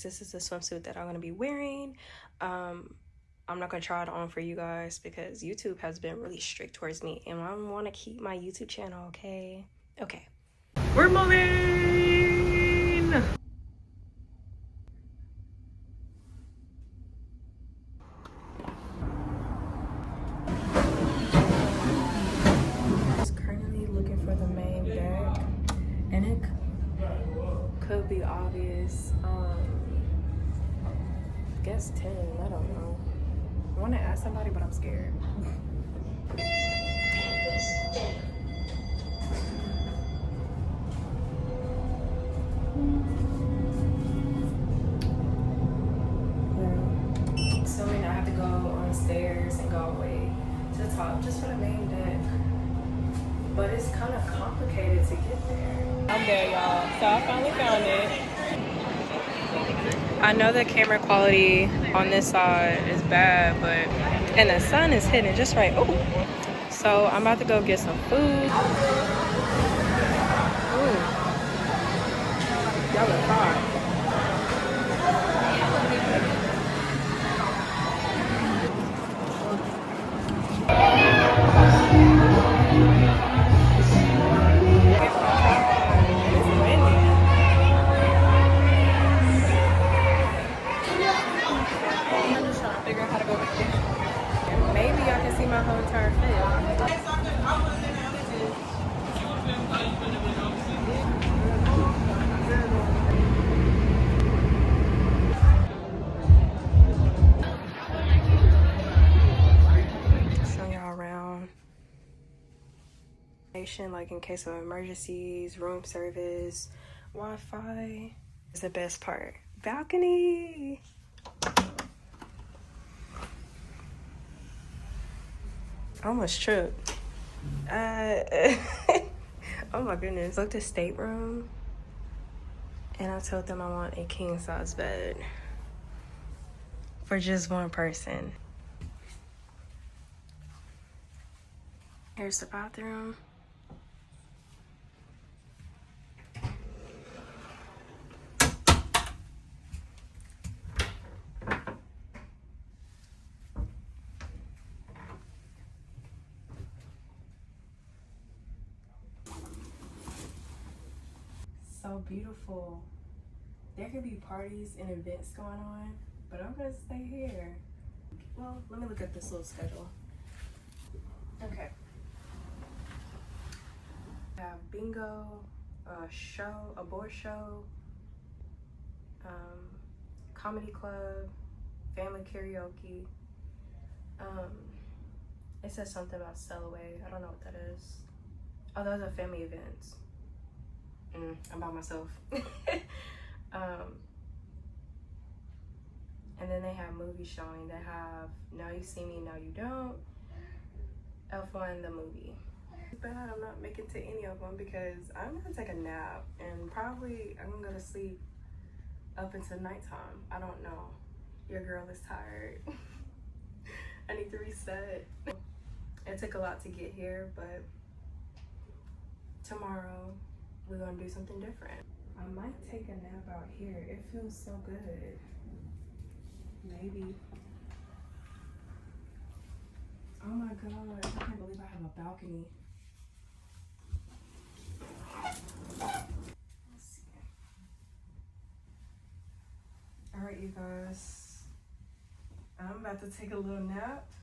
This is the swimsuit that I'm going to be wearing. I'm not going to try it on for you guys because YouTube has been really strict towards me and I want to keep my YouTube channel, okay? Okay. We're moving! I'm currently looking for the main deck and it could be obvious. I guess 10, I don't know. I want to ask somebody, but I'm scared. Assuming I have to go on the stairs and go all the way to the top just for the main deck. But it's kind of complicated to get there. I'm there, y'all. So I finally found it. I know the camera quality on this side is bad, but and the sun is hitting just right. Ooh. So I'm about to go get some food. Ooh. Y'all look hot. Maybe y'all can see my whole entire fit. Show y'all around. Like in case of emergencies, room service, Wi-Fi is the best part. Balcony. I almost tripped. Oh my goodness. Booked a stateroom and I told them I want a king size bed for just one person. Here's the bathroom. So beautiful. There could be parties and events going on, but I'm gonna stay here. Well, let me look at this little schedule. Okay. I have bingo, a show, a board show, comedy club, family karaoke. It says something about sell away. I don't know what that is. Oh, those are family events. I'm by myself. And then they have movie showing. They have Now You See Me, Now You Don't, F1 the movie. But I'm not making it to any of them because I'm gonna take a nap and probably I'm gonna go to sleep up until nighttime. I don't know. Your girl is tired. I need to reset. It took a lot to get here, but tomorrow we're gonna do something different. I might take a nap out here. It feels so good. Maybe. Oh my god, I can't believe I have a balcony. Let's see. Alright, you guys. I'm about to take a little nap.